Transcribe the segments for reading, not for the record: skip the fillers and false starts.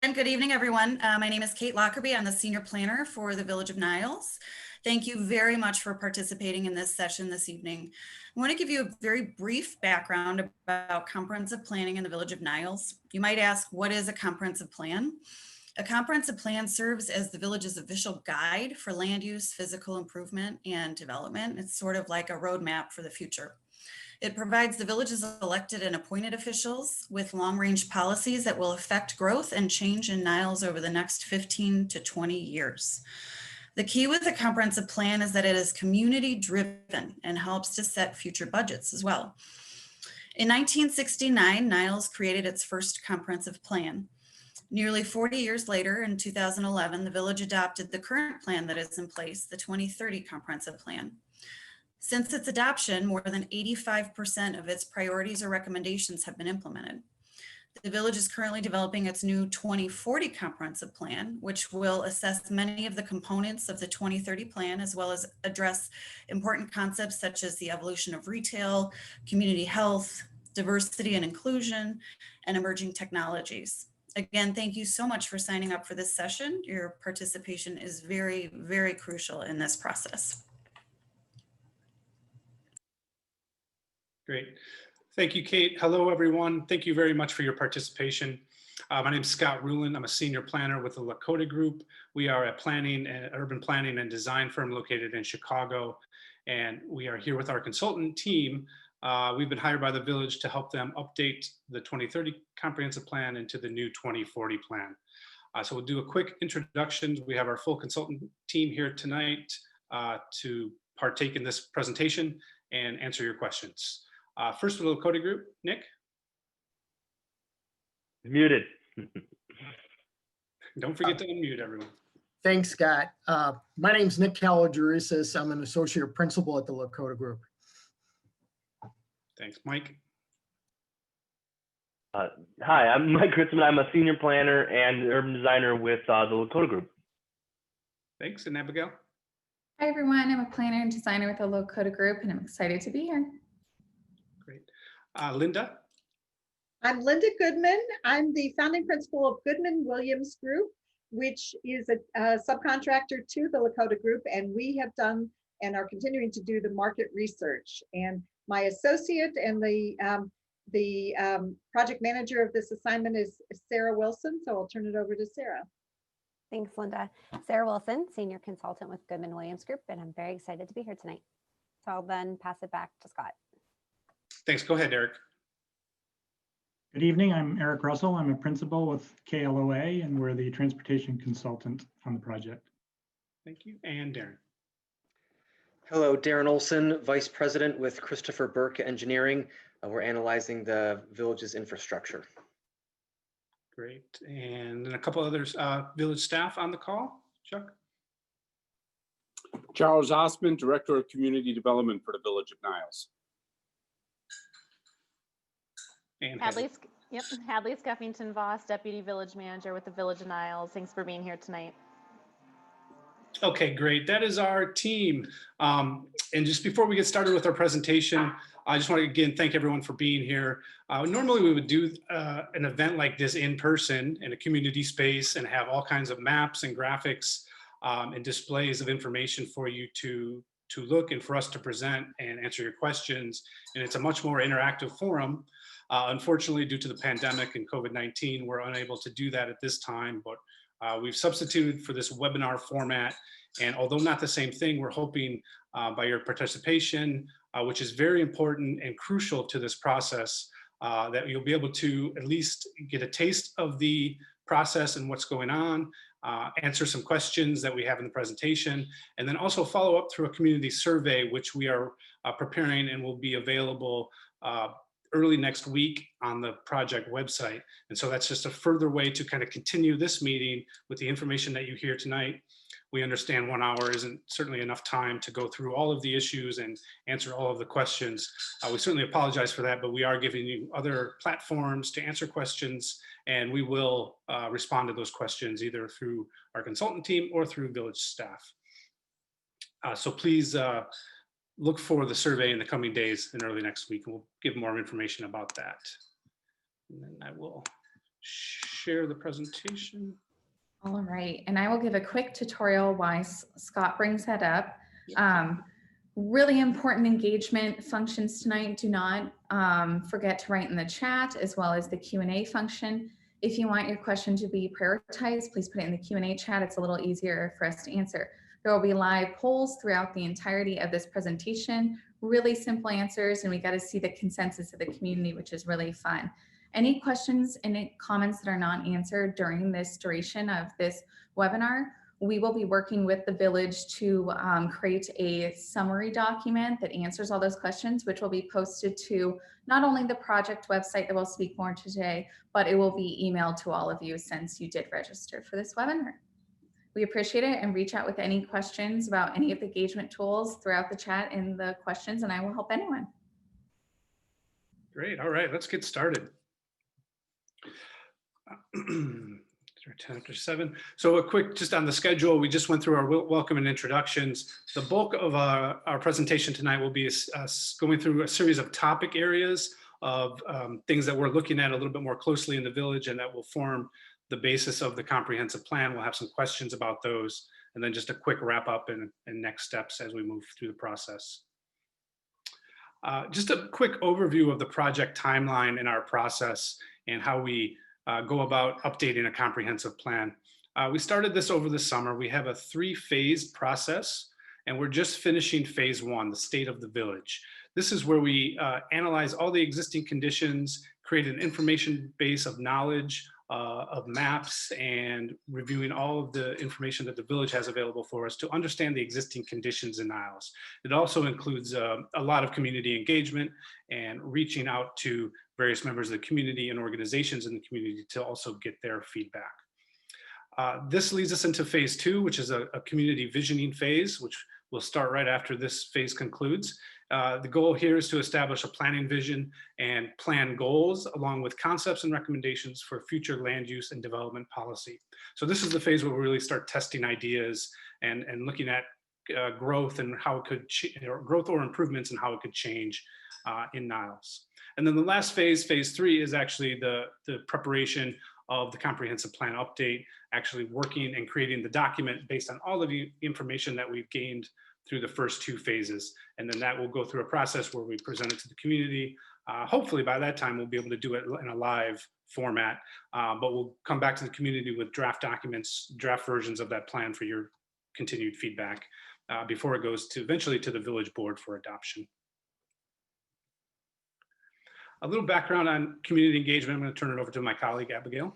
And good evening, everyone. My name is Kate Lockerbie. I'm the Senior Planner for the Village of Niles. Thank you very much for participating in this session this evening. I want to give you a very brief background about comprehensive planning in the Village of Niles. You might ask, what is a comprehensive plan? A comprehensive plan serves as the village's official guide for land use, physical improvement, and development. It's sort of like a roadmap for the future. It provides the village's elected and appointed officials with long-range policies that will affect growth and change in Niles over the next 15 to 20 years. The key with a comprehensive plan is that it is community-driven and helps to set future budgets as well. In 1969, Niles created its first comprehensive plan. Nearly 40 years later, in 2011, the village adopted the current plan that is in place, the 2030 comprehensive plan. Since its adoption, more than 85% of its priorities or recommendations have been implemented. The village is currently developing its new 2040 comprehensive plan, which will assess many of the components of the 2030 plan, as well as address important concepts such as the evolution of retail, community health, diversity and inclusion, and emerging technologies. Again, thank you so much for signing up for this session. Your participation is very, very crucial in this process. Great. Thank you, Kate. Hello, everyone. Thank you very much for your participation. My name is Scott Rulin. I'm a senior planner with the Lakota Group. We are a urban planning and design firm located in Chicago, and we are here with our consultant team. We've been hired by the village to help them update the 2030 comprehensive plan into the new 2040 plan. So we'll do a quick introduction. We have our full consultant team here tonight to partake in this presentation and answer your questions. First for the Lakota Group, Nick. Muted. Don't forget to unmute everyone. Thanks, Scott. My name's Nick Kalogerisas. I'm an associate principal at the Lakota Group. Thanks, Mike. Hi, I'm Mike Kritzman. I'm a senior planner and urban designer with the Lakota Group. Thanks, and Abigail. Hi, everyone. I'm a planner and designer with the Lakota Group, and I'm excited to be here. Great. Linda. I'm Linda Goodman. I'm the founding principal of Goodman Williams Group, which is a subcontractor to the Lakota Group, and we have done and are continuing to do the market research. And my associate and the project manager of this assignment is Sarah Wilson, so I'll turn it over to Sarah. Thanks, Linda. Sarah Wilson, Senior Consultant with Goodman Williams Group, and I'm very excited to be here tonight. So I'll then pass it back to Scott. Thanks. Go ahead, Eric. Good evening. I'm Eric Russell. I'm a principal with KLOA, and we're the transportation consultant on the project. Thank you. And Darren. Hello, Darren Olson, Vice President with Christopher Burke Engineering. We're analyzing the village's infrastructure. Great. And then a couple others, village staff on the call. Chuck. Charles Osman, Director of Community Development for the Village of Niles. And Hadley Scuffington Voss, Deputy Village Manager with the Village of Niles. Thanks for being here tonight. Okay, great. That is our team. And just before we get started with our presentation, I just want to again thank everyone for being here. Normally we would do an event like this in person in a community space and have all kinds of maps and graphics and displays of information for you to look and for us to present and answer your questions. And it's a much more interactive forum. Unfortunately, due to the pandemic and COVID-19, we're unable to do that at this time, but we've substituted for this webinar format. And although not the same thing, we're hoping by your participation, which is very important and crucial to this process, that you'll be able to at least get a taste of the process and what's going on, answer some questions that we have in the presentation, and then also follow up through a community survey, which we are preparing and will be available early next week on the project website. And so that's just a further way to kind of continue this meeting with the information that you hear tonight. We understand 1 hour isn't certainly enough time to go through all of the issues and answer all of the questions. We certainly apologize for that, but we are giving you other platforms to answer questions, and we will respond to those questions either through our consultant team or through village staff. So please look for the survey in the coming days and early next week, and we'll give more information about that. And then I will share the presentation. All right, and I will give a quick tutorial while Scott brings that up. Really important engagement functions tonight. Do not forget to write in the chat as well as the Q&A function. If you want your question to be prioritized, please put it in the Q&A chat. It's a little easier for us to answer. There will be live polls throughout the entirety of this presentation, really simple answers, and we got to see the consensus of the community, which is really fun. Any questions and comments that are not answered during this duration of this webinar, we will be working with the village to create a summary document that answers all those questions, which will be posted to not only the project website that we'll speak more today, but it will be emailed to all of you since you did register for this webinar. We appreciate it, and reach out with any questions about any of the engagement tools throughout the chat and the questions, and I will help anyone. Great. All right, let's get started. 10 after 7. So a quick, just on the schedule, we just went through our welcome and introductions. The bulk of our presentation tonight will be us going through a series of topic areas of things that we're looking at a little bit more closely in the village, and that will form the basis of the comprehensive plan. We'll have some questions about those, and then just a quick wrap up and next steps as we move through the process. Just a quick overview of the project timeline in our process and how we go about updating a comprehensive plan. We started this over the summer. We have a 3-phase process, and we're just finishing phase 1, the state of the village. This is where we analyze all the existing conditions, create an information base of knowledge, of maps, and reviewing all of the information that the village has available for us to understand the existing conditions in Niles. It also includes a lot of community engagement and reaching out to various members of the community and organizations in the community to also get their feedback. This leads us into phase 2, which is a community visioning phase, which will start right after this phase concludes. The goal here is to establish a planning vision and plan goals along with concepts and recommendations for future land use and development policy. So this is the phase where we really start testing ideas and looking at growth and how it could growth or improvements and how it could change in Niles. And then the last phase, phase 3, is actually the preparation of the comprehensive plan update, actually working and creating the document based on all of the information that we've gained through the first 2 phases. And then that will go through a process where we present it to the community. Hopefully by that time, we'll be able to do it in a live format, but we'll come back to the community with draft documents, draft versions of that plan for your continued feedback before it goes to eventually to the village board for adoption. A little background on community engagement. I'm going to turn it over to my colleague, Abigail.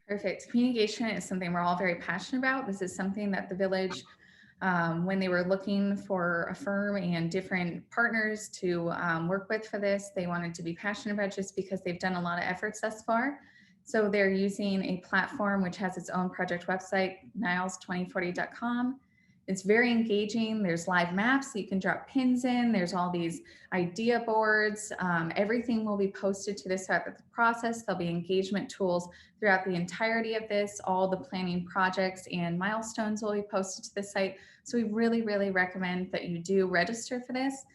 Perfect. Community engagement is something we're all very passionate about. This is something that the village, when they were looking for a firm and different partners to work with for this, they wanted to be passionate about, just because they've done a lot of efforts thus far. So they're using a platform which has its own project website, niles2040.com. It's very engaging. There's live maps that you can drop pins in. There's all these idea boards. Everything will be posted to this throughout the process. There'll be engagement tools throughout the entirety of this. All the planning projects and milestones will be posted to the site. So we really, really recommend that you do register for this.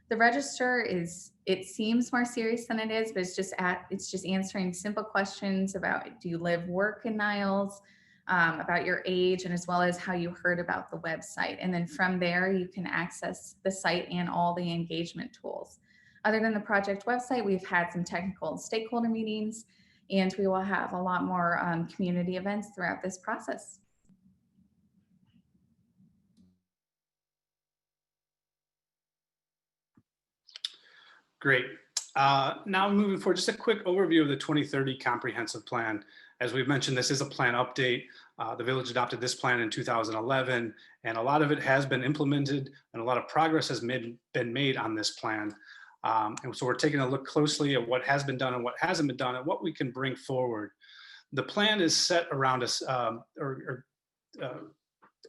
The register is, it seems more serious than it is, but it's just answering simple questions about, do you live, work in Niles? About your age, and as well as how you heard about the website. And then from there, you can access the site and all the engagement tools. Other than the project website, we've had some technical and stakeholder meetings, and we will have a lot more community events throughout this process. Great. Now moving forward, just a quick overview of the 2030 comprehensive plan. As we've mentioned, this is a plan update. The village adopted this plan in 2011, and a lot of it has been implemented and a lot of progress has been made on this plan. And so we're taking a look closely at what has been done and what hasn't been done and what we can bring forward. The plan is set around us,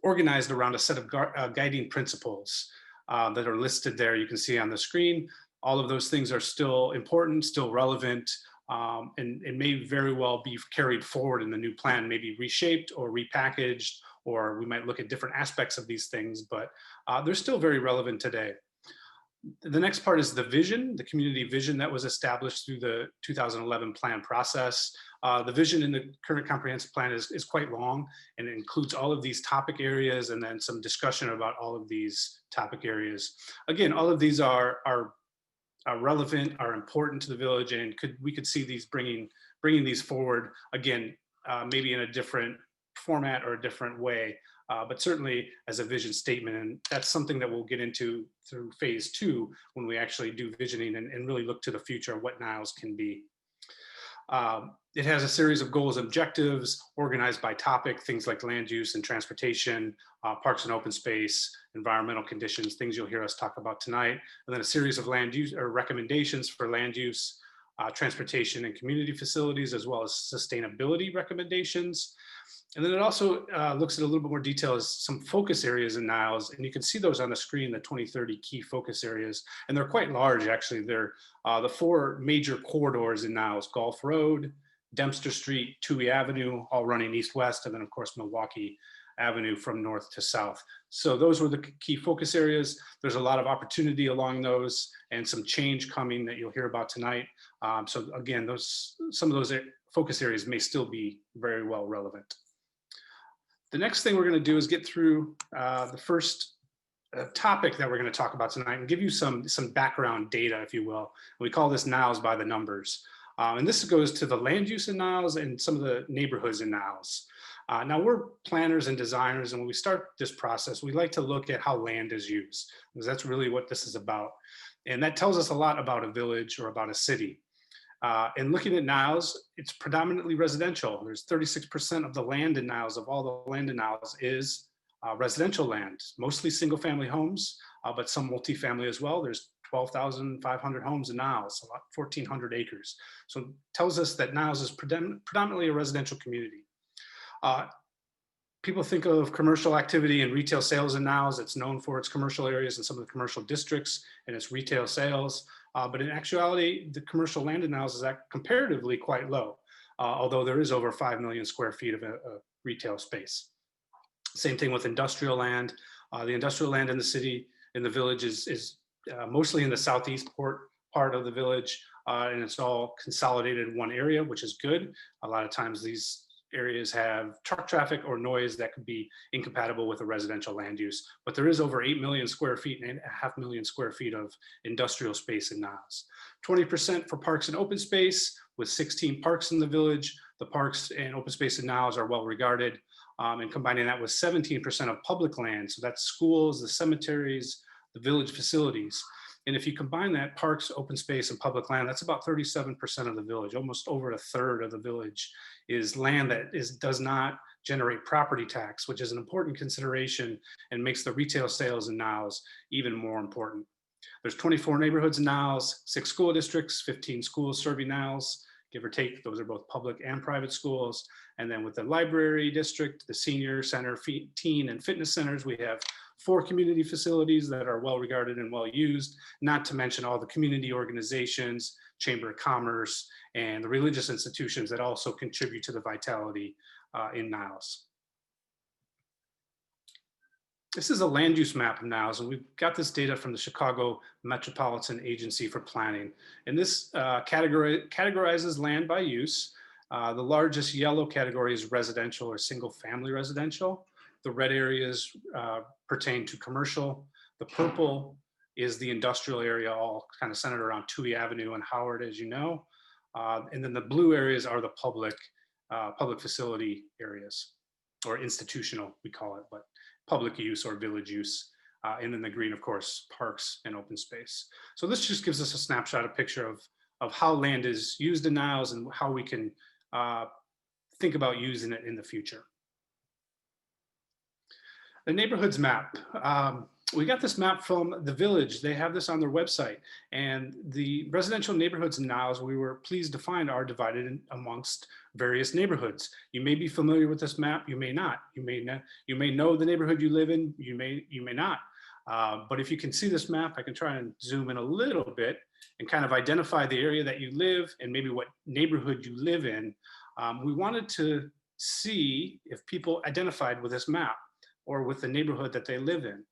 organized around a set of guiding principles that are listed there. You can see on the screen. All of those things are still important, still relevant, and it may very well be carried forward in the new plan, maybe reshaped or repackaged, or we might look at different aspects of these things, but they're still very relevant today. The next part is the vision, the community vision that was established through the 2011 plan process. The vision in the current comprehensive plan is quite long, and it includes all of these topic areas and then some discussion about all of these topic areas. Again, all of these are relevant, are important to the village, and we could see these bringing these forward again, maybe in a different format or a different way, but certainly as a vision statement. And that's something that we'll get into through phase 2 when we actually do visioning and really look to the future of what Niles can be. It has a series of goals and objectives organized by topic, things like land use and transportation, parks and open space, environmental conditions, things you'll hear us talk about tonight, and then a series of land use or recommendations for land use, transportation and community facilities, as well as sustainability recommendations. And then it also looks at a little bit more detail as some focus areas in Niles, and you can see those on the screen, the 2030 key focus areas, and they're quite large actually. They're the 4 major corridors in Niles: Gulf Road, Dempster Street, Toohey Avenue, all running east-west, and then of course Milwaukee Avenue from north to south. So those were the key focus areas. There's a lot of opportunity along those and some change coming that you'll hear about tonight. So again, some of those focus areas may still be very well relevant. The next thing we're going to do is get through the first topic that we're going to talk about tonight and give you some background data, if you will. We call this Niles by the numbers. And this goes to the land use in Niles and some of the neighborhoods in Niles. Now we're planners and designers, and when we start this process, we like to look at how land is used, because that's really what this is about. And that tells us a lot about a village or about a city. And looking at Niles, it's predominantly residential. There's 36% of the land in Niles, of all the land in Niles, is residential land, mostly single family homes, but some multifamily as well. There's 12,500 homes in Niles, about 1,400 acres. So it tells us that Niles is predominantly a residential community. People think of commercial activity and retail sales in Niles. It's known for its commercial areas and some of the commercial districts and its retail sales. But in actuality, the commercial land in Niles is comparatively quite low, although there is over 5 million square feet of a retail space. Same thing with industrial land. The industrial land in the city, in the village, is mostly in the southeast part of the village, and it's all consolidated in one area, which is good. A lot of times these areas have truck traffic or noise that could be incompatible with a residential land use. But there is over 8 million square feet and 8.5 million square feet of industrial space in Niles. 20% for parks and open space, with 16 parks in the village. The parks and open space in Niles are well regarded. And combining that with 17% of public land, so that's schools, the cemeteries, the village facilities. And if you combine that, parks, open space, and public land, that's about 37% of the village. Almost over a third of the village is land that does not generate property tax, which is an important consideration and makes the retail sales in Niles even more important. There's 24 neighborhoods in Niles, 6 school districts, 15 schools serving Niles, give or take. Those are both public and private schools. And then with the library district, the senior center, teen and fitness centers, we have 4 community facilities that are well regarded and well used, not to mention all the community organizations, Chamber of Commerce, and the religious institutions that also contribute to the vitality in Niles. This is a land use map of Niles, and we've got this data from the Chicago Metropolitan Agency for Planning. And this categorizes land by use. The largest yellow category is residential or single family residential. The red areas pertain to commercial. The purple is the industrial area, all kind of centered around Toohey Avenue and Howard, as you know. And then the blue areas are the public facility areas, or institutional, we call it, but public use or village use. And then the green, of course, parks and open space. So this just gives us a snapshot, a picture of how land is used in Niles and how we can think about using it in the future. The neighborhoods map. We got this map from the village. They have this on their website. And the residential neighborhoods in Niles, we were pleased to find, are divided amongst various neighborhoods. You may be familiar with this map, you may not. You may know the neighborhood you live in, you may not. But if you can see this map, I can try and zoom in a little bit and kind of identify the area that you live and maybe what neighborhood you live in. We wanted to see if people identified with this map or with the neighborhood that they live in.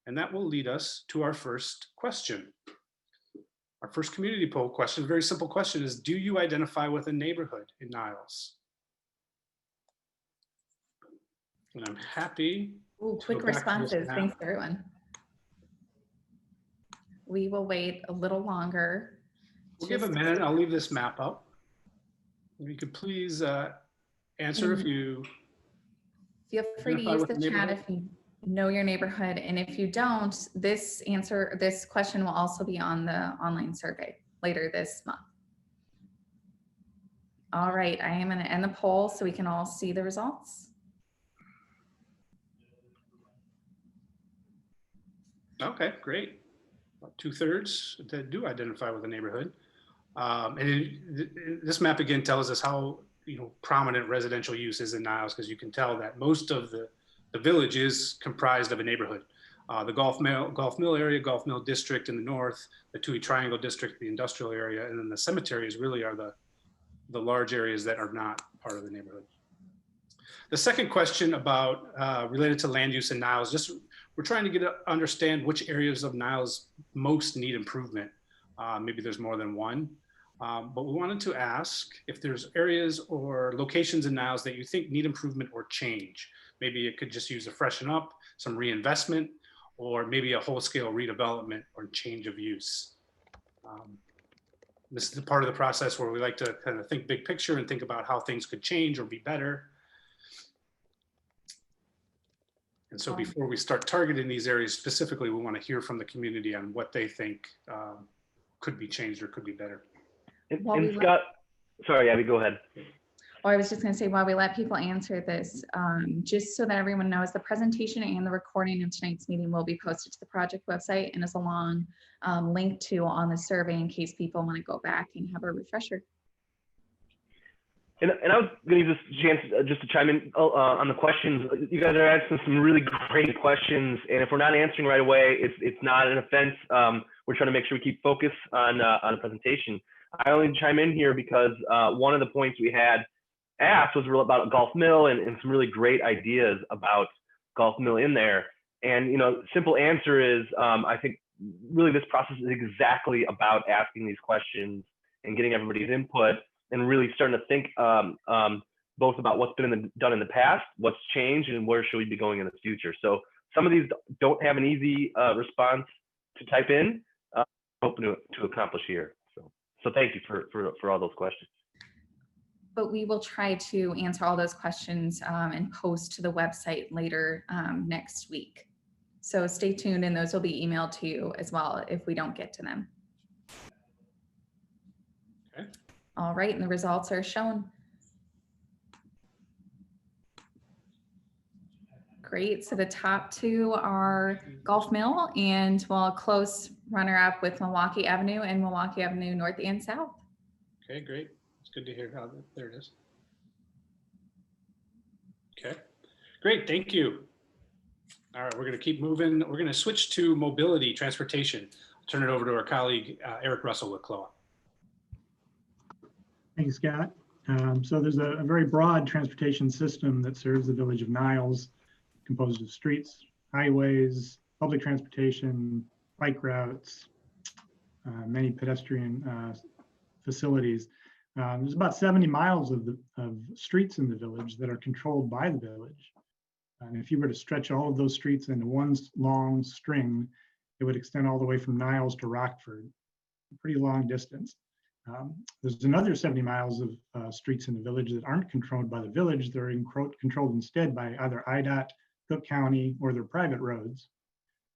And that will lead us to our first question. Our first community poll question, very simple question, is do you identify with a neighborhood in Niles? And I'm happy. Ooh, to quick go back to this responses. map. Thanks, everyone. We will wait a little longer. We'll give a minute. I'll leave this map up. If you could please answer if you feel free to identify use with the the chat neighborhood. if you know your neighborhood. And if you don't, this question will also be on the online survey later this month. All right, I am going to end the poll so we can all see the results. Okay, great. About 2/3 that do identify with a neighborhood. This map again tells us how prominent residential use is in Niles, because you can tell that most of the village is comprised of a neighborhood. The Gulf Mill area, Gulf Mill district in the north, the Tui Triangle district, the industrial area, and then the cemeteries really are the large areas that are not part of the neighborhood. The second question about related to land use in Niles, just we're trying to get to understand which areas of Niles most need improvement. Maybe there's more than one, but we wanted to ask if there's areas or locations in Niles that you think need improvement or change. Maybe it could just use a freshen up, some reinvestment, or maybe a whole-scale redevelopment or change of use. This is the part of the process where we like to kind of think big picture and think about how things could change or be better. And so before we start targeting these areas specifically, we want to hear from the community on what they think could be changed or could be better. And Scott, sorry, Abby, go ahead. Oh, I was just going to say, while we let people answer this, just so that everyone knows, the presentation and the recording of tonight's meeting will be posted to the project website and is a long link to on the survey in case people want to go back and have a refresher. And I was going to use this chance just to chime in on the questions. You guys are asking some really great questions, and if we're not answering right away, it's not an offense. We're trying to make sure we keep focus on the presentation. I only chime in here because one of the points we had asked was about Gulf Mill and some really great ideas about Gulf Mill in there. And simple answer is I think really this process is exactly about asking these questions and getting everybody's input, and really starting to think both about what's been done in the past, what's changed, and where should we be going in the future. So some of these don't have an easy response to type in, hoping to accomplish here. So thank you for all those questions. But we will try to answer all those questions and post to the website later next week. So stay tuned, and those will be emailed to you as well if we don't get to them. Okay. All right, and the results are shown. Great, so the top two are Gulf Mill and close runner-up with Milwaukee Avenue and Milwaukee Avenue North and South. Okay, great. It's good to hear how there it is. Okay, great, thank you. All right, we're going to keep moving. We're going to switch to mobility, transportation. Turn it over to our colleague, Eric Russell with CLOA. Thanks, Scott. So there's a very broad transportation system that serves the Village of Niles, composed of streets, highways, public transportation, bike routes, many pedestrian facilities. There's about 70 miles of streets in the village that are controlled by the village. And if you were to stretch all of those streets into one long string, it would extend all the way from Niles to Rockford, a pretty long distance. There's another 70 miles of streets in the village that aren't controlled by the village. They're controlled instead by either IDOT, Cook County, or their private roads.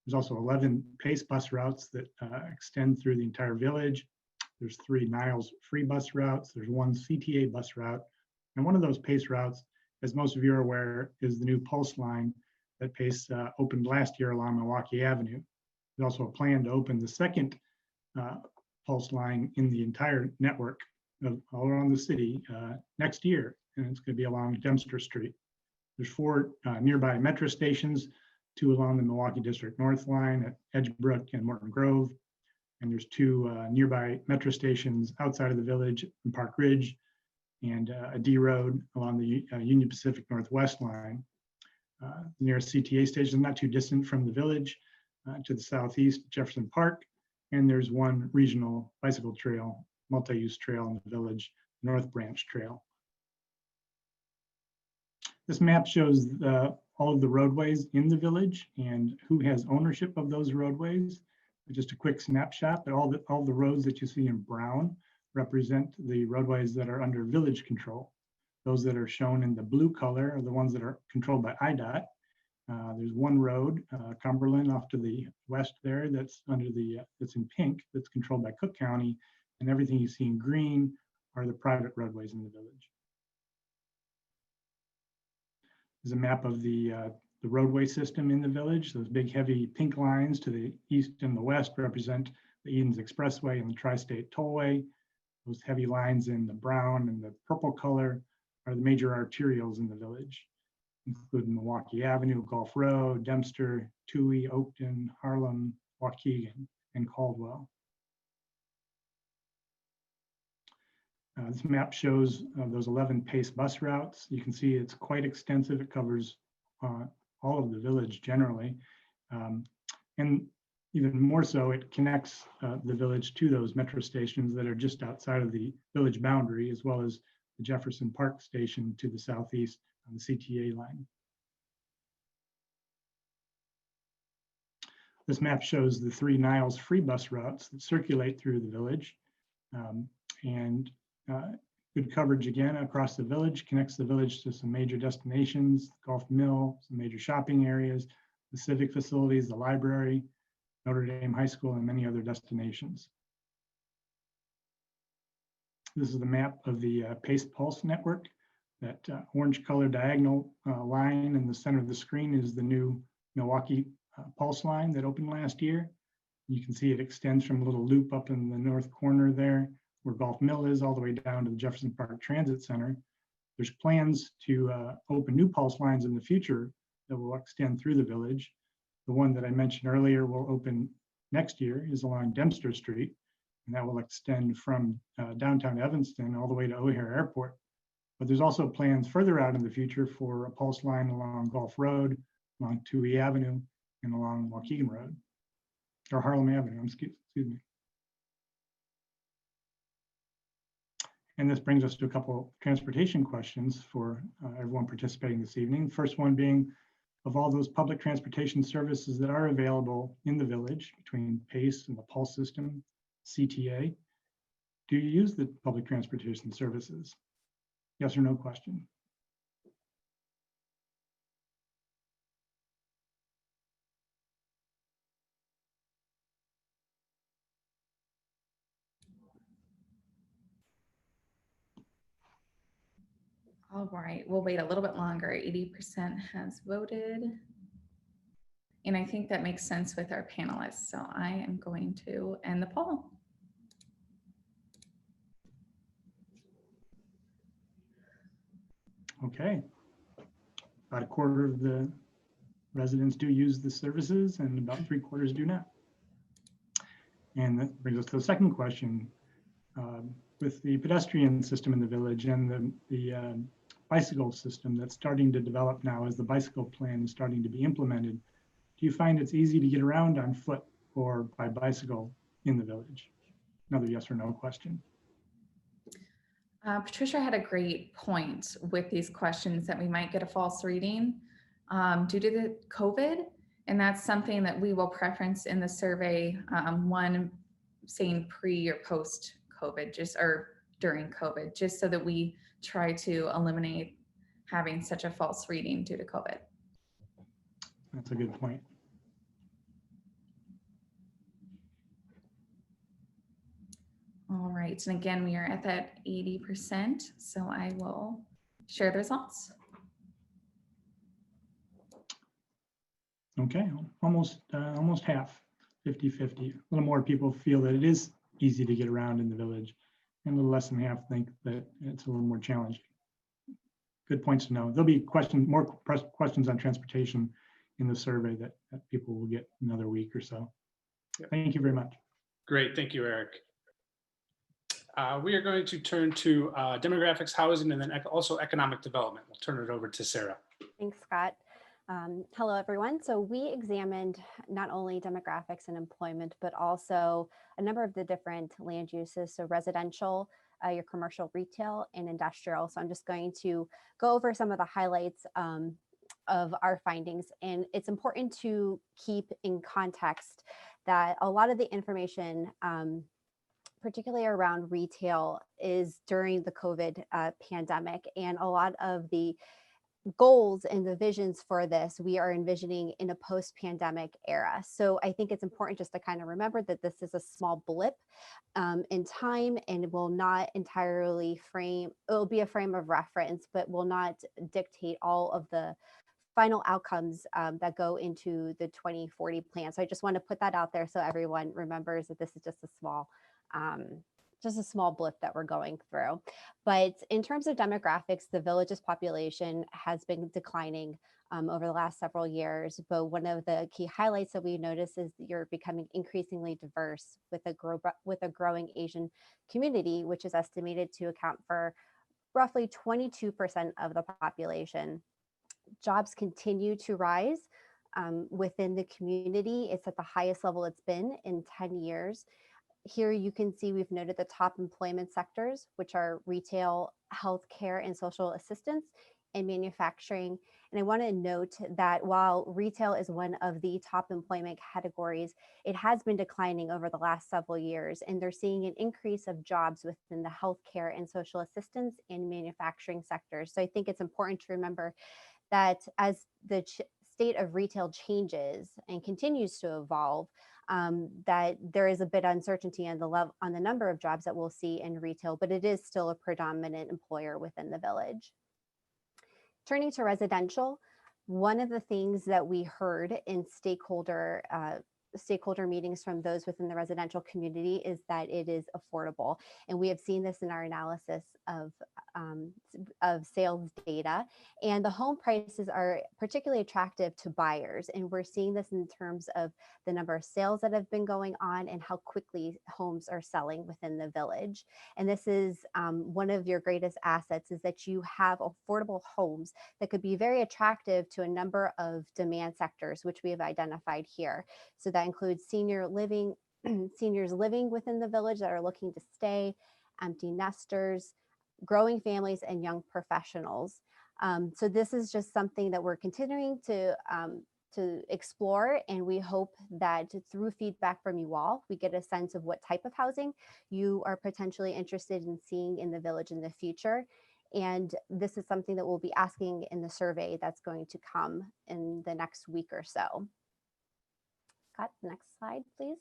There's also 11 PACE bus routes that extend through the entire village. There's 3 Niles free bus routes. There's 1 CTA bus route. And one of those PACE routes, as most of you are aware, is the new Pulse line that PACE opened last year along Milwaukee Avenue. There's also a plan to open the second Pulse line in the entire network all around the city next year, and it's going to be along Dempster Street. There's 4 nearby metro stations, 2 along the Milwaukee District North line at Edgebrook and Morton Grove, and there's 2 nearby metro stations outside of the village in Park Ridge, and a D road along the Union Pacific Northwest line. The nearest CTA station is not too distant from the village. to the southeast, Jefferson Park, and there's one regional bicycle trail, multi-use trail in the village, North Branch Trail. This map shows all of the roadways in the village and who has ownership of those roadways. Just a quick snapshot, but all the roads that you see in brown represent the roadways that are under village control. Those that are shown in the blue color are the ones that are controlled by IDOT. There's one road, Cumberland, off to the west there, that's that's in pink, that's controlled by Cook County, and everything you see in green are the private roadways in the village. There's a map of the roadway system in the village. Those big heavy pink lines to the east and the west represent the Edens Expressway and the Tri-State Tollway. Those heavy lines in the brown and the purple color are the major arterials in the village, including Milwaukee Avenue, Gulf Road, Dempster, Toohey, Oakton, Harlem, Waukegan, and Caldwell. This map shows those 11 PACE bus routes. You can see it's quite extensive. It covers all of the village generally. And even more so, it connects the village to those metro stations that are just outside of the village boundary, as well as the Jefferson Park station to the southeast on the CTA line. This map shows the 3 Niles free bus routes that circulate through the village. Good coverage again across the village, connects the village to some major destinations, Gulf Mill, some major shopping areas, the civic facilities, the library, Notre Dame High School, and many other destinations. This is the map of the PACE Pulse network. That orange colored diagonal line in the center of the screen is the new Milwaukee Pulse line that opened last year. You can see it extends from a little loop up in the north corner there, where Gulf Mill is, all the way down to the Jefferson Park Transit Center. There's plans to open new pulse lines in the future that will extend through the village. The one that I mentioned earlier will open next year is along Dempster Street, and that will extend from downtown Evanston all the way to O'Hare Airport. But there's also plans further out in the future for a pulse line along Gulf Road, along Toohey Avenue, and along Waukegan Road, or Harlem Avenue, excuse me. And this brings us to a couple transportation questions for everyone participating this evening. The first one being, of all those public transportation services that are available in the village between PACE and the Pulse system, CTA, do you use the public transportation services? Yes or no question. All right, we'll wait a little bit longer. 80% has voted. And I think that makes sense with our panelists. So I am going to end the poll. Okay. About a quarter of the residents do use the services and about 3/4 do not. And that brings us to the second question. With the pedestrian system in the village and the bicycle system that's starting to develop now as the bicycle plan is starting to be implemented, do you find it's easy to get around on foot or by bicycle in the village? Another yes or no question. Patricia had a great point with these questions that we might get a false reading due to the COVID. And that's something that we will preference in the survey, one saying pre or post COVID, or during COVID, just so that we try to eliminate having such a false reading due to COVID. That's a good point. All right, and again, we are at that 80%, so I will share the results. Okay, almost half, 50-50. A little more people feel that it is easy to get around in the village, and a little less than half think that it's a little more challenging. Good points to know. There'll be more questions on transportation in the survey that people will get another week or so. Thank you very much. Great, thank you, Eric. We are going to turn to demographics, housing, and then also economic development. We'll turn it over to Sarah. Thanks, Scott. Hello, everyone. So we examined not only demographics and employment, but also a number of the different land uses. So residential, your commercial, retail, and industrial. So I'm just going to go over some of the highlights of our findings. And it's important to keep in context that a lot of the information, particularly around retail, is during the COVID pandemic. And a lot of the goals and the visions for this, we are envisioning in a post-pandemic era. So I think it's important just to kind of remember that this is a small blip in time, and it will not entirely frame, it'll be a frame of reference, but will not dictate all of the final outcomes that go into the 2040 plan. So I just want to put that out there so everyone remembers that this is just a small blip that we're going through. But in terms of demographics, the village's population has been declining over the last several years. But one of the key highlights that we notice is that you're becoming increasingly diverse with a growing Asian community, which is estimated to account for roughly 22% of the population. Jobs continue to rise within the community. It's at the highest level it's been in 10 years. Here you can see we've noted the top employment sectors, which are retail, healthcare, and social assistance, and manufacturing. And I want to note that while retail is one of the top employment categories, it has been declining over the last several years, and they're seeing an increase of jobs within the healthcare and social assistance and manufacturing sectors. So I think it's important to remember that as the state of retail changes and continues to evolve, that there is a bit of uncertainty on the number of jobs that we'll see in retail, but it is still a predominant employer within the village. Turning to residential, one of the things that we heard in stakeholder meetings from those within the residential community is that it is affordable. And we have seen this in our analysis of sales data. And the home prices are particularly attractive to buyers. And we're seeing this in terms of the number of sales that have been going on and how quickly homes are selling within the village. And this is one of your greatest assets, is that you have affordable homes that could be very attractive to a number of demand sectors, which we have identified here. So that includes seniors living within the village that are looking to stay, empty nesters, growing families, and young professionals. So this is just something that we're continuing to explore, and we hope that through feedback from you all, we get a sense of what type of housing you are potentially interested in seeing in the village in the future. And this is something that we'll be asking in the survey that's going to come in the next week or so. Scott, next slide, please.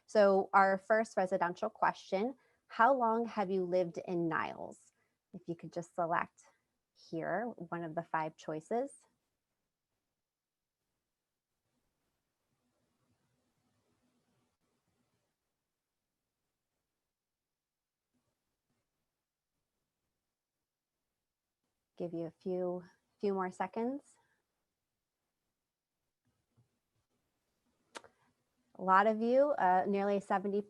So our first residential question, how long have you lived in Niles? If you could just select here, one of the 5 choices. Give you a few more seconds. A lot of you, nearly 70%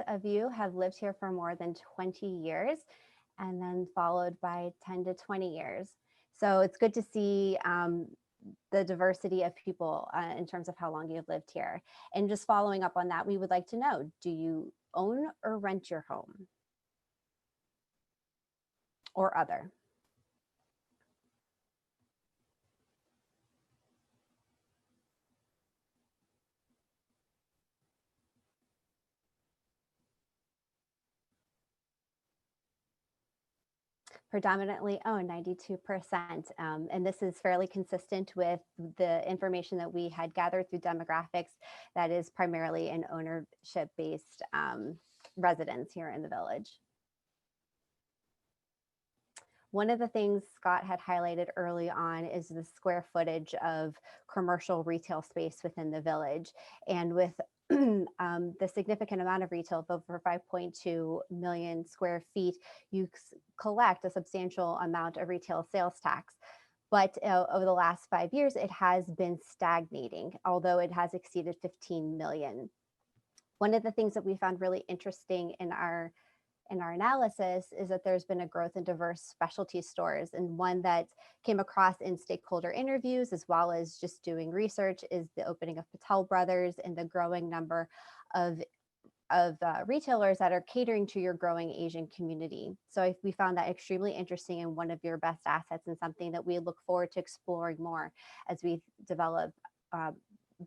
of you have lived here for more than 20 years, and then followed by 10 to 20 years. So it's good to see the diversity of people in terms of how long you've lived here. And just following up on that, we would like to know, do you own or rent your home? Or other? Predominantly own, 92%. And this is fairly consistent with the information that we had gathered through demographics that is primarily an ownership-based residence here in the village. One of the things Scott had highlighted early on is the square footage of commercial retail space within the village. And with the significant amount of retail of over 5.2 million square feet, you collect a substantial amount of retail sales tax. But over the last 5 years, it has been stagnating, although it has exceeded 15 million. One of the things that we found really interesting in our in our analysis is that there's been a growth in diverse specialty stores, and one that came across in stakeholder interviews as well as just doing research is the opening of Patel Brothers and the growing number of retailers that are catering to your growing Asian community. So we found that extremely interesting and one of your best assets, and something that we look forward to exploring more as we develop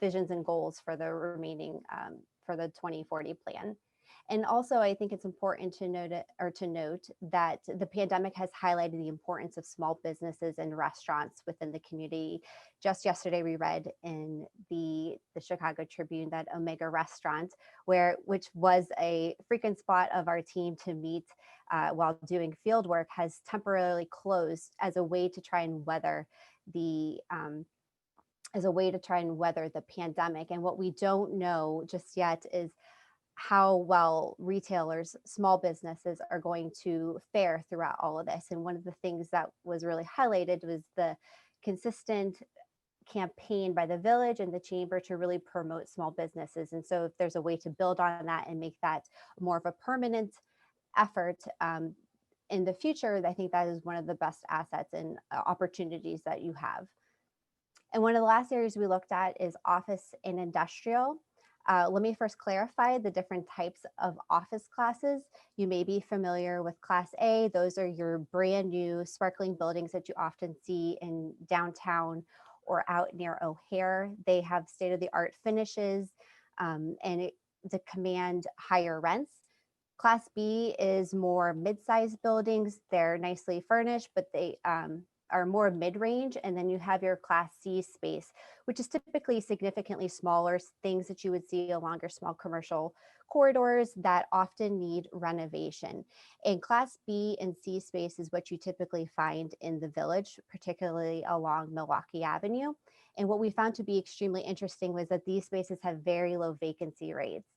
visions and goals for the remaining for the 2040 plan. And also, I think it's important to note that the pandemic has highlighted the importance of small businesses and restaurants within the community. Just yesterday, we read in the Chicago Tribune that Omega Restaurant, which was a frequent spot of our team to meet while doing field work, has temporarily closed as a way to try and weather the pandemic. And what we don't know just yet is how well retailers, small businesses are going to fare throughout all of this. And one of the things that was really highlighted was the consistent campaign by the village and the chamber to really promote small businesses. And so if there's a way to build on that and make that more of a permanent effort in the future, I think that is one of the best assets and opportunities that you have. And one of the last areas we looked at is office and industrial. Let me first clarify the different types of office classes. You may be familiar with Class A. Those are your brand new sparkling buildings that you often see in downtown or out near O'Hare. They have state-of-the-art finishes and to command higher rents. Class B is more mid-sized buildings. They're nicely furnished, but they are more mid-range. And then you have your Class C space, which is typically significantly smaller, things that you would see along your small commercial corridors that often need renovation. And Class B and C space is what you typically find in the Village, particularly along Milwaukee Avenue. And what we found to be extremely interesting was that these spaces have very low vacancy rates.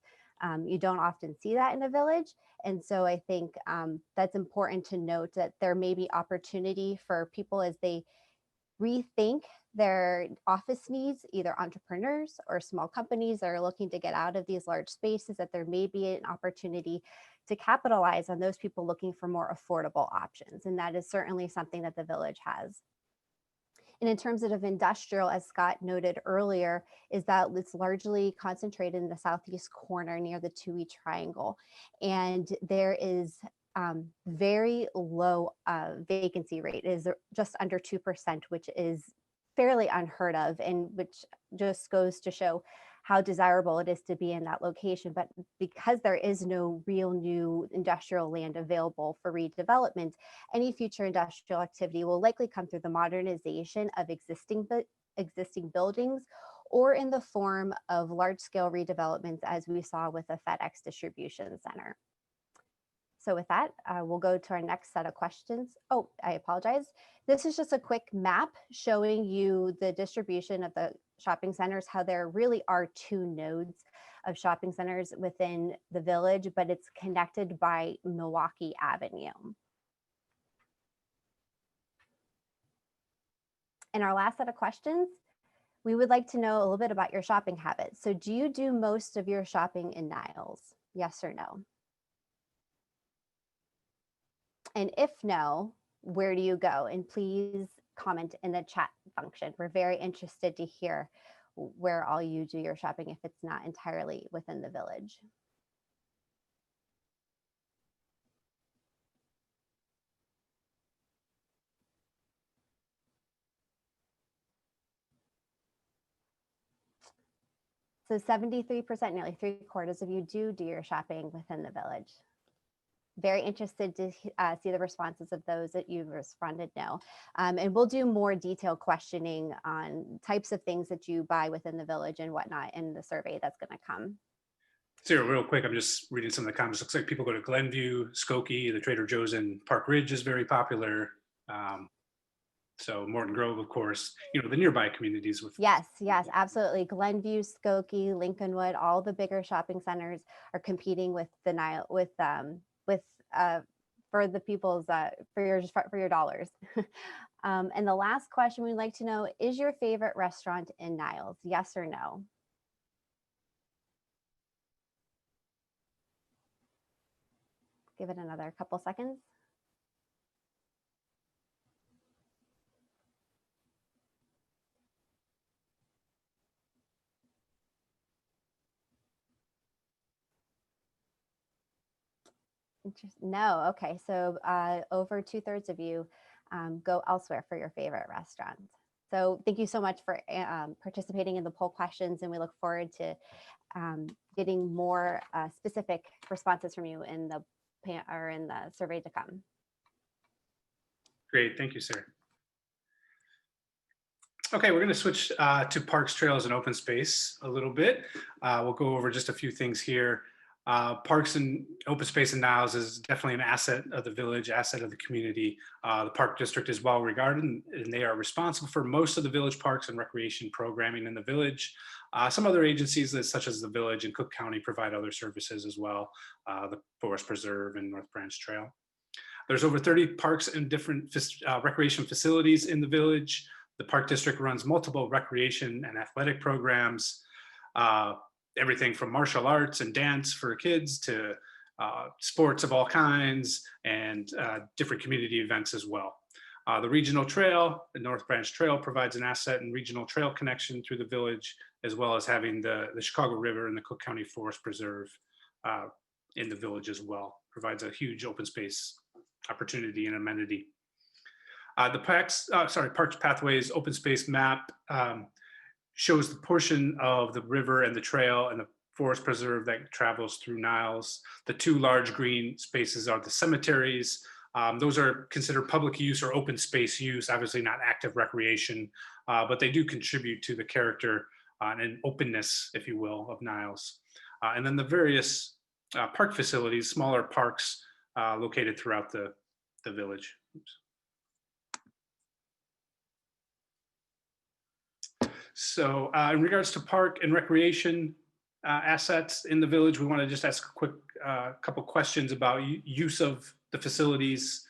You don't often see that in a Village. And so I think that's important to note, that there may be opportunity for people as they rethink their office needs, either entrepreneurs or small companies that are looking to get out of these large spaces, that there may be an opportunity to capitalize on those people looking for more affordable options. And that is certainly something that the Village has. And in terms of industrial, as Scott noted earlier, is that it's largely concentrated in the southeast corner near the 2E triangle. And there is very low vacancy rate. It is just under 2%, which is fairly unheard of, and which just goes to show how desirable it is to be in that location. But because there is no real new industrial land available for redevelopment, any future industrial activity will likely come through the modernization of existing buildings, or in the form of large-scale redevelopments, as we saw with the FedEx distribution center. So with that, we'll go to our next set of questions. Oh, I apologize. This is just a quick map showing you the distribution of the shopping centers, how there really are 2 nodes of shopping centers within the Village, but it's connected by Milwaukee Avenue. And our last set of questions, we would like to know a little bit about your shopping habits. So do you do most of your shopping in Niles? Yes or no? And if no, where do you go? And please comment in the chat function. We're very interested to hear where all you do your shopping if it's not entirely within the Village. So 73%, nearly 3/4 of you do your shopping within the Village. Very interested to see the responses of those that you've responded no. And we'll do more detailed questioning on types of things that you buy within the Village and whatnot in the survey that's going to come. So real quick, I'm just reading some of the comments. Looks like people go to Glenview, Skokie, the Trader Joe's in Park Ridge is very popular. So Morton Grove, of course, you know, the nearby communities with. Yes, absolutely. Glenview, Skokie, Lincolnwood, all the bigger shopping centers are competing with the Nile, for the people's for your dollars. And the last question we'd like to know, is your favorite restaurant in Niles? Yes or no? give it another couple seconds. No, okay, so over 2/3 of you go elsewhere for your favorite restaurant. So thank you so much for participating in the poll questions, and we look forward to getting more specific responses from you in the survey to come. Great, thank you, Sarah. Okay, we're going to switch to parks, trails, and open space a little bit. We'll go over just a few things here. Parks and open space in Niles is definitely an asset of the village, asset of the community. The park district is well regarded, and they are responsible for most of the village parks and recreation programming in the village. Some other agencies such as the village and Cook County provide other services as well, the Forest Preserve and North Branch Trail. There's over 30 parks and different recreation facilities in the village. The park district runs multiple recreation and athletic programs, everything from martial arts and dance for kids to sports of all kinds and different community events as well. The regional trail, the North Branch Trail, provides an asset and regional trail connection through the village, as well as having the Chicago River and the Cook County Forest Preserve in the village as well. Provides a huge open space opportunity and amenity. The Parks Pathways open space map shows the portion of the river and the trail and the forest preserve that travels through Niles. The two large green spaces are the cemeteries. Those are considered public use or open space use, obviously not active recreation, but they do contribute to the character and openness, if you will, of Niles. And then the various park facilities, smaller parks located throughout the village. Oops. So in regards to park and recreation assets in the village, we want to just ask a quick couple questions about use of the facilities.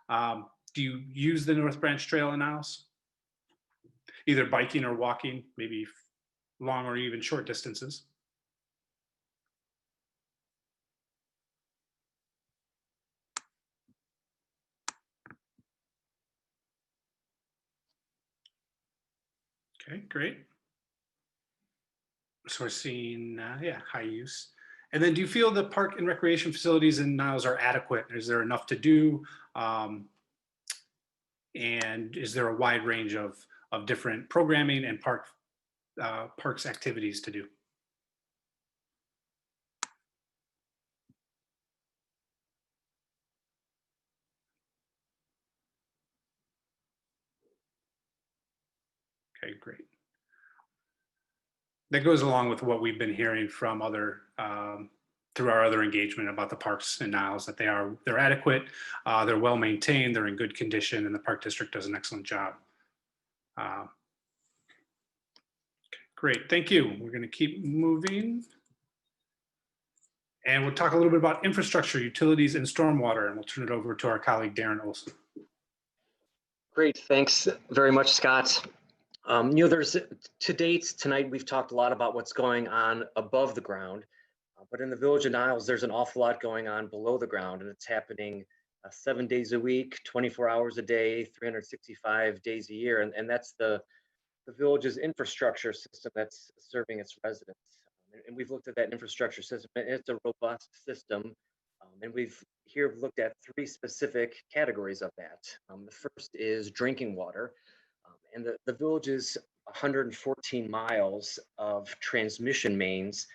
Do you use the North Branch Trail in Niles? Either biking or walking, maybe long or even short distances? Okay, great. So we're seeing, high use. And then do you feel the park and recreation facilities in Niles are adequate? Is there enough to do? And is there a wide range of different programming and parks activities to do? Okay, great. That goes along with what we've been hearing from other, through our other engagement about the parks in Niles, that they're adequate, they're well maintained, they're in good condition, and the park district does an excellent job. Okay, great, thank you. We're going to keep moving. And we'll talk a little bit about infrastructure, utilities, and stormwater, and we'll turn it over to our colleague, Darren Olson. Great, thanks very much, Scott. There's to date tonight, we've talked a lot about what's going on above the ground, but in the Village of Niles, there's an awful lot going on below the ground, and it's happening 7 days a week, 24 hours a day, 365 days a year, and that's the village's infrastructure system that's serving its residents. And we've looked at that infrastructure system, and it's a robust system, and we've looked at 3 specific categories of that. The first is drinking water. And the village's 114 miles of transmission mains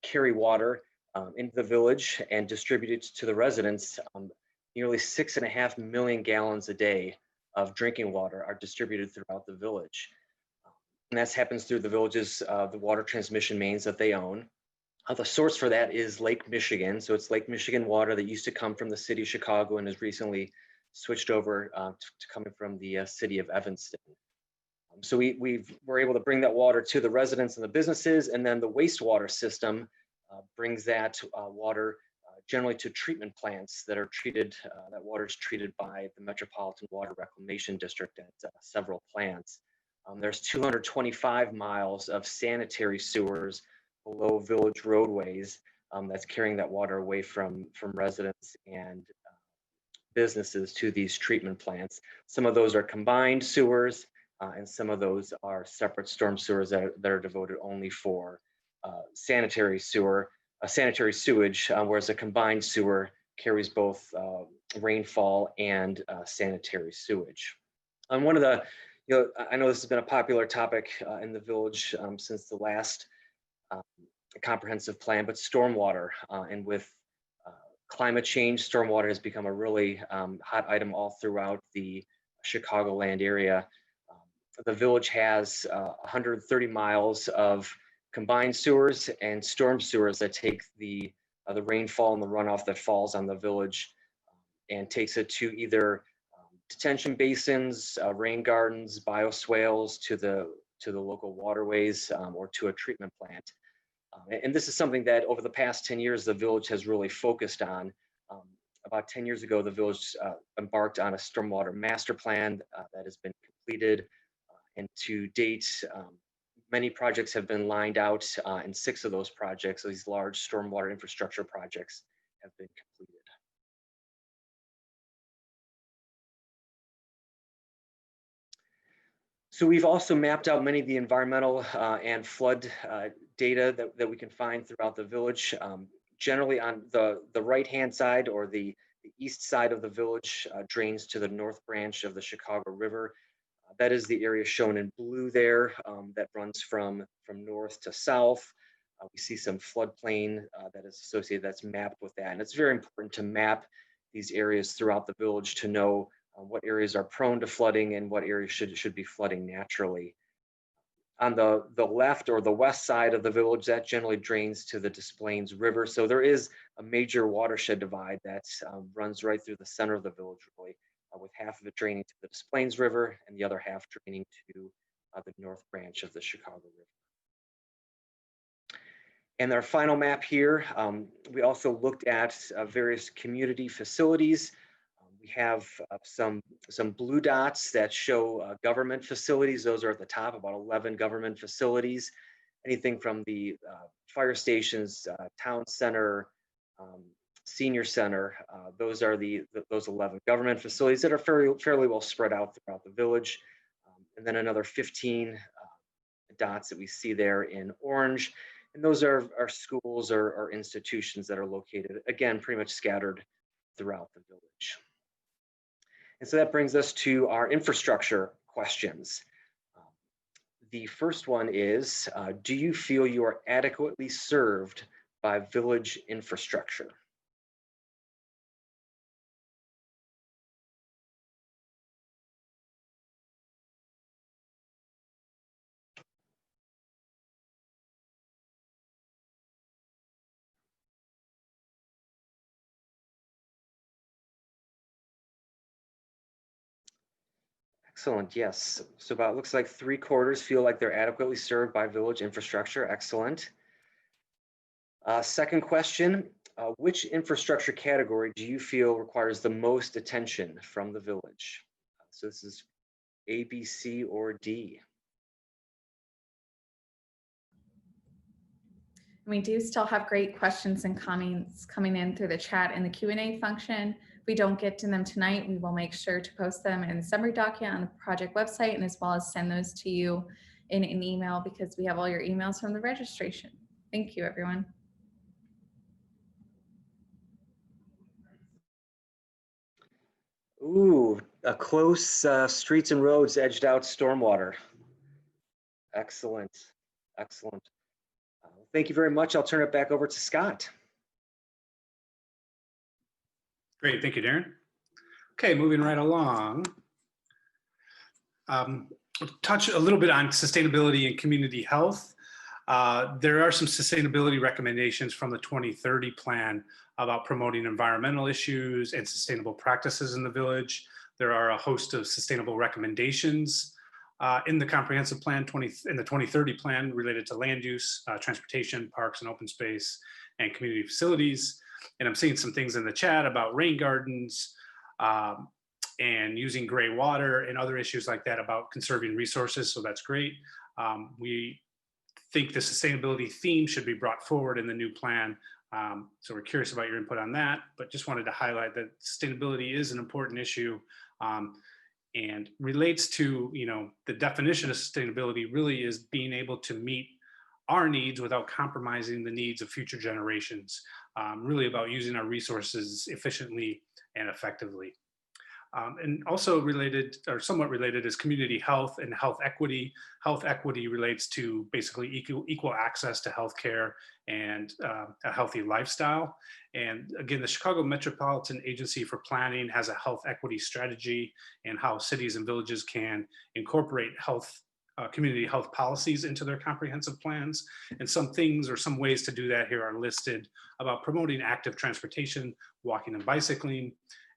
carry water into the village and distributed to the residents. Nearly 6.5 million gallons a day of drinking water are distributed throughout the village. And that happens through the village's the water transmission mains that they own. The source for that is Lake Michigan. So it's Lake Michigan water that used to come from the city of Chicago and has recently switched over to coming from the city of Evanston. So we're able to bring that water to the residents and the businesses, and then the wastewater system brings that water generally to treatment plants that are treated, that water is treated by the Metropolitan Water Reclamation District at several plants. There's 225 miles of sanitary sewers below village roadways that's carrying that water away from residents and businesses to these treatment plants. Some of those are combined sewers, and some of those are separate storm sewers that are devoted only for sanitary sewage, whereas a combined sewer carries both rainfall and sanitary sewage. On one of the, I know this has been a popular topic in the village since the last comprehensive plan, but stormwater, and with climate change, stormwater has become a really hot item all throughout the Chicagoland area. The village has 130 miles of combined sewers and storm sewers that take the rainfall and the runoff that falls on the village and takes it to either detention basins, rain gardens, bioswales, to the local waterways, or to a treatment plant. And this is something that over the past 10 years, the village has really focused on. About 10 years ago, the village embarked on a stormwater master plan that has been completed. And to date, many projects have been lined out, and 6 of those projects, these large stormwater infrastructure projects, have been completed. So we've also mapped out many of the environmental and flood data that we can find throughout the village. Generally on the right-hand side, or the east side of the village, drains to the north branch of the Chicago River. That is the area shown in blue there, that runs from north to south. We see some floodplain that is associated, that's mapped with that. And it's very important to map these areas throughout the village to know what areas are prone to flooding and what areas should be flooding naturally. On the left or the west side of the village, that generally drains to the Des Plaines River. So there is a major watershed divide that runs right through the center of the village, really, with half of it draining to the Des Plaines River and the other half draining to the north branch of the Chicago River. And our final map here, we also looked at various community facilities. We have some blue dots that show government facilities. Those are at the top, about 11 government facilities. Anything from the fire stations, town center, senior center. Those are those 11 government facilities that are fairly well spread out throughout the village. And then another 15 dots that we see there in orange. And those are schools or institutions that are located, again, pretty much scattered throughout the village. And so that brings us to our infrastructure questions. The first one is, do you feel you are adequately served by village infrastructure? Excellent, yes. So about, looks like 3/4 feel like they're adequately served by village infrastructure. Excellent. Second question, which infrastructure category do you feel requires the most attention from the village? So this is A, B, C, or D. We do still have great questions and comments coming in through the chat and the Q&A function. If we don't get to them tonight, we will make sure to post them in the summary document on the project website, and as well as send those to you in an email, because we have all your emails from the registration. Thank you, everyone. Ooh, a close streets and roads edged out stormwater. Excellent, excellent. Thank you very much. I'll turn it back over to Scott. Great, thank you, Darren. Okay, moving right along. Touch a little bit on sustainability and community health. There are some sustainability recommendations from the 2030 plan about promoting environmental issues and sustainable practices in the village. There are a host of sustainable recommendations in the comprehensive plan, in the 2030 plan, related to land use, transportation, parks and open space, and community facilities. And I'm seeing some things in the chat about rain gardens and using gray water and other issues like that about conserving resources. So that's great. We think the sustainability theme should be brought forward in the new plan So we're curious about your input on that, but just wanted to highlight that sustainability is an important issue and relates to, the definition of sustainability really is being able to meet our needs without compromising the needs of future generations, really about using our resources efficiently and effectively. And also related, or somewhat related, is community health and health equity. Health equity relates to basically equal access to healthcare and a healthy lifestyle. And again, the Chicago Metropolitan Agency for Planning has a health equity strategy and how cities and villages can incorporate community health policies into their comprehensive plans. And some things or some ways to do that here are listed about promoting active transportation, walking and bicycling,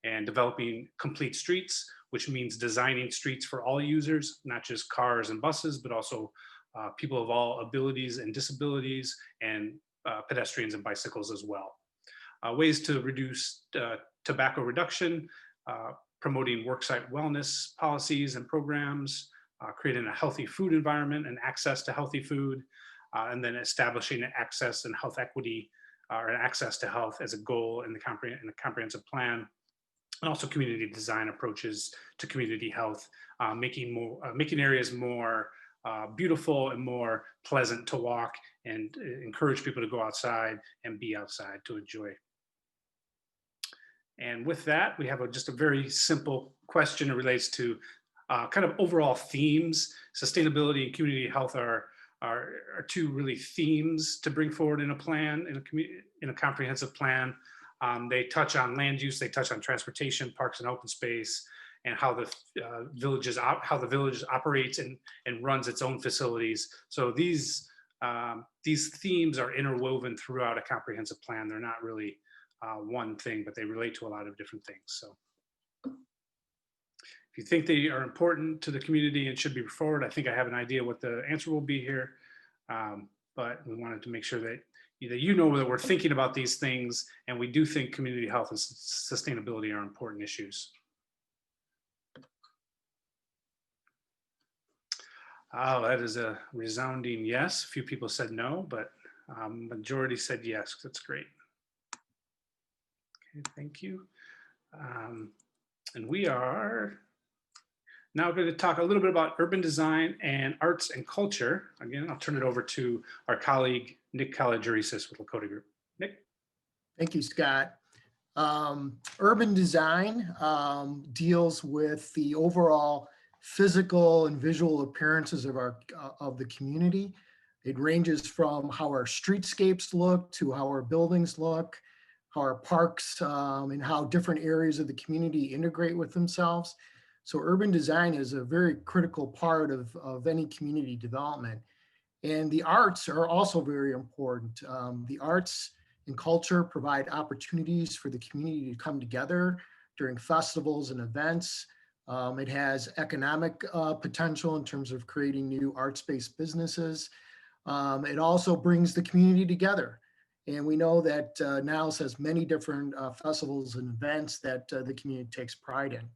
and developing complete streets, which means designing streets for all users, not just cars and buses, but also people of all abilities and disabilities, and pedestrians and bicycles as well. Ways to reduce tobacco reduction, promoting worksite wellness policies and programs, creating a healthy food environment and access to healthy food, and then establishing access and health equity or access to health as a goal in the comprehensive plan. And also community design approaches to community health, making areas more beautiful and more pleasant to walk, and encourage people to go outside and be outside to enjoy. And with that, we have just a very simple question that relates to kind of overall themes. Sustainability and community health are two really themes to bring forward in a plan, in a comprehensive plan. They touch on land use, they touch on transportation, parks and open space, and how the village operates and runs its own facilities. So these themes are interwoven throughout a comprehensive plan. They're not really one thing, but they relate to a lot of different things. So if you think they are important to the community and should be forward, I think I have an idea what the answer will be here. But we wanted to make sure that you know that we're thinking about these things, and we do think community health and sustainability are important issues. Oh, that is a resounding yes. A few people said no, but majority said yes. That's great. Okay, thank you. And we are now going to talk a little bit about urban design and arts and culture. Again, I'll turn it over to our colleague, Nick Kalajurisis with Lakota Group. Nick. Thank you, Scott. Urban design deals with the overall physical and visual appearances of the community. It ranges from how our streetscapes look to how our buildings look, how our parks and how different areas of the community integrate with themselves. So urban design is a very critical part of any community development. And the arts are also very important. The arts and culture provide opportunities for the community to come together during festivals and events. It has economic potential in terms of creating new arts-based businesses. It also brings the community together. And we know that Niles has many different festivals and events that the community takes pride in.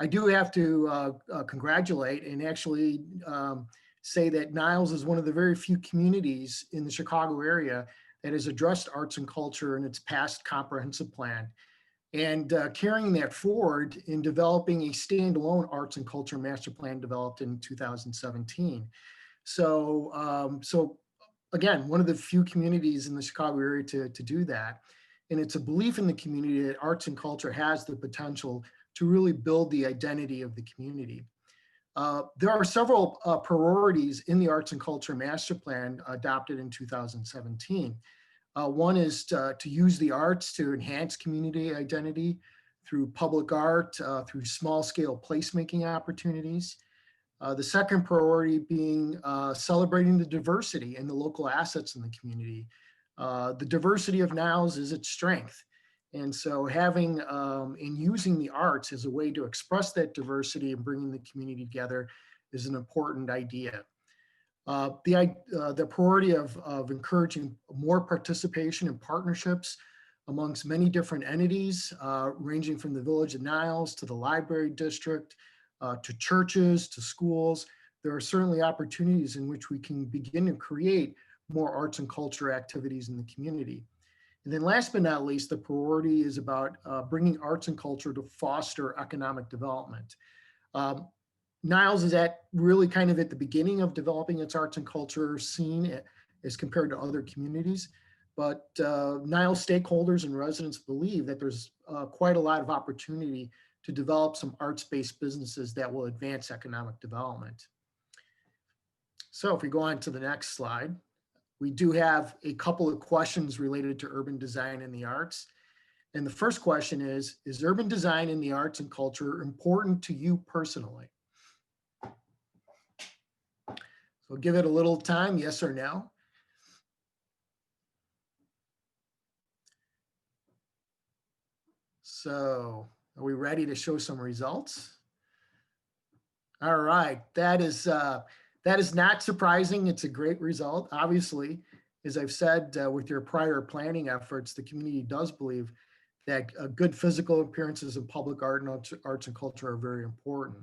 I do have to congratulate and actually say that Niles is one of the very few communities in the Chicago area that has addressed arts and culture in its past comprehensive plan, and carrying that forward in developing a standalone arts and culture master plan developed in 2017. So again, one of the few communities in the Chicago area to do that. And it's a belief in the community that arts and culture has the potential to really build the identity of the community. There are several priorities in the Arts and Culture Master Plan adopted in 2017. One is to use the arts to enhance community identity through public art, through small-scale placemaking opportunities. The second priority being celebrating the diversity and the local assets in the community. The diversity of Niles is its strength. And so having and using the arts as a way to express that diversity and bringing the community together is an important idea. The priority of encouraging more participation and partnerships amongst many different entities, ranging from the Village of Niles to the library district, to churches, to schools. There are certainly opportunities in which we can begin to create more arts and culture activities in the community. And then last but not least, the priority is about bringing arts and culture to foster economic development. Niles is really kind of at the beginning of developing its arts and culture scene as compared to other communities. But Niles stakeholders and residents believe that there's quite a lot of opportunity to develop some arts-based businesses that will advance economic development. So if we go on to the next slide, we do have a couple of questions related to urban design and the arts. And the first question is urban design in the arts and culture important to you personally? So give it a little time, yes or no. So are we ready to show some results? All right, that is not surprising. It's a great result. Obviously, as I've said, with your prior planning efforts, the community does believe that good physical appearances of public art and arts and culture are very important.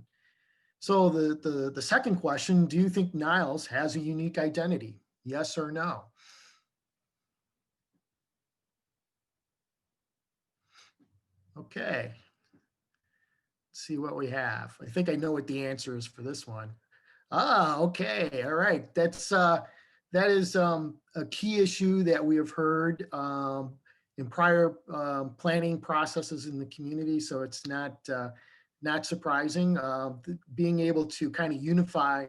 So the second question, do you think Niles has a unique identity? Yes or no? Okay. Let's see what we have. I think I know what the answer is for this one. Ah, okay. All right. That is a key issue that we have heard in prior planning processes in the community. So it's not surprising. Being able to kind of unify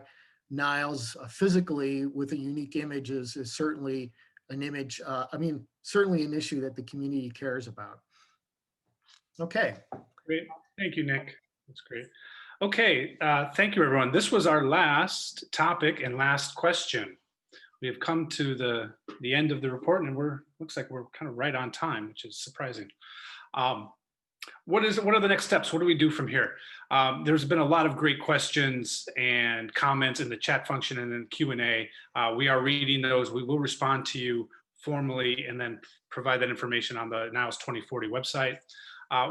Niles physically with a unique image is certainly an image. Certainly an issue that the community cares about. Okay. Great. Thank you, Nick. That's great. Okay. Thank you, everyone. This was our last topic and last question. We have come to the end of the report, and looks like we're kind of right on time, which is surprising. What are the next steps? What do we do from here? There's been a lot of great questions and comments in the chat function and in Q&A. We are reading those. We will respond to you formally and then provide that information on the Niles 2040 website.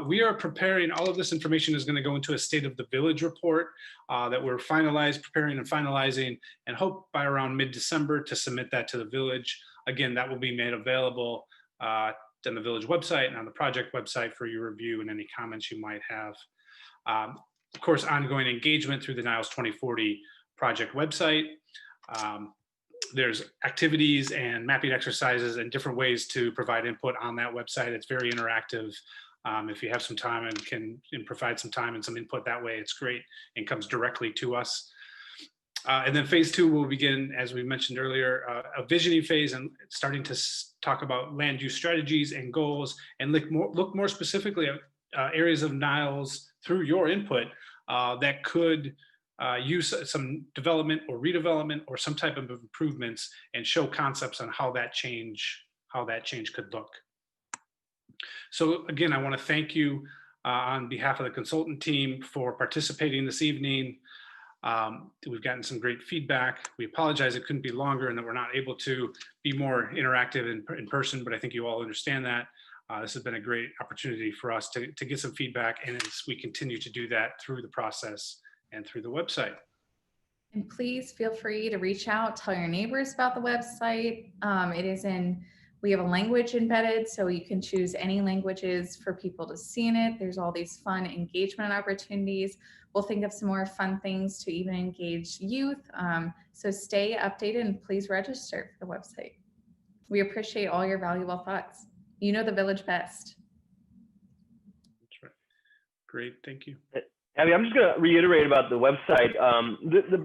We are preparing, all of this information is going to go into a State of the Village report that we're preparing and finalizing, and hope by around mid-December to submit that to the village. Again, that will be made available on the village website and on the project website for your review and any comments you might have. Of course, ongoing engagement through the Niles 2040 project website. There's activities and mapping exercises and different ways to provide input on that website. It's very interactive. If you have some time and can provide some time and some input that way, it's great and comes directly to us. And then phase 2 will begin, as we mentioned earlier, a visioning phase and starting to talk about land use strategies and goals, and look more specifically at areas of Niles through your input that could use some development or redevelopment or some type of improvements, and show concepts on how that change could look. So again, I want to thank you on behalf of the consultant team for participating this evening. We've gotten some great feedback. We apologize it couldn't be longer and that we're not able to be more interactive in person, but I think you all understand that. This has been a great opportunity for us to get some feedback, and as we continue to do that through the process and through the website. And please feel free to reach out, tell your neighbors about the website. We have a language embedded, so you can choose any languages for people to see in it. There's all these fun engagement opportunities. We'll think of some more fun things to even engage youth. So stay updated and please register for the website. We appreciate all your valuable thoughts. You know the village best. That's right. Great, thank you. Abby, I'm just going to reiterate about the website.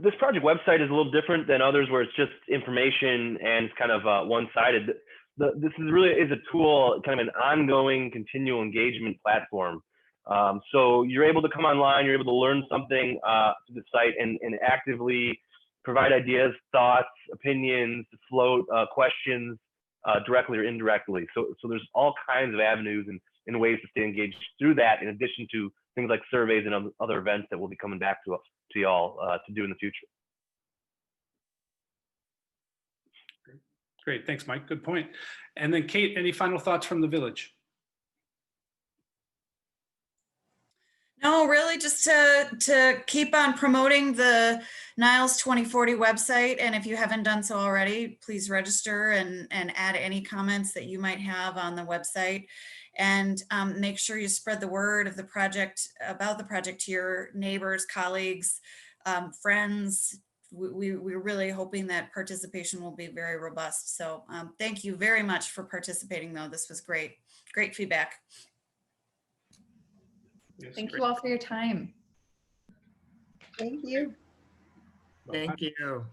This project website is a little different than others where it's just information and it's kind of one-sided. This really is a tool, kind of an ongoing continual engagement platform. So you're able to come online, you're able to learn something to the site and actively provide ideas, thoughts, opinions, float questions directly or indirectly. So there's all kinds of avenues and ways to stay engaged through that, in addition to things like surveys and other events that we'll be coming back to y'all to do in the future. Great, thanks, Mike. Good point. And then Kate, any final thoughts from the village? No, really just to keep on promoting the Niles 2040 website. And if you haven't done so already, please register and add any comments that you might have on the website. And make sure you spread the word of the project, about the project, to your neighbors, colleagues, friends. We're really hoping that participation will be very robust. So thank you very much for participating, though. This was great. Great feedback. Yes, Thank great. you all for your time. Thank you. Thank you.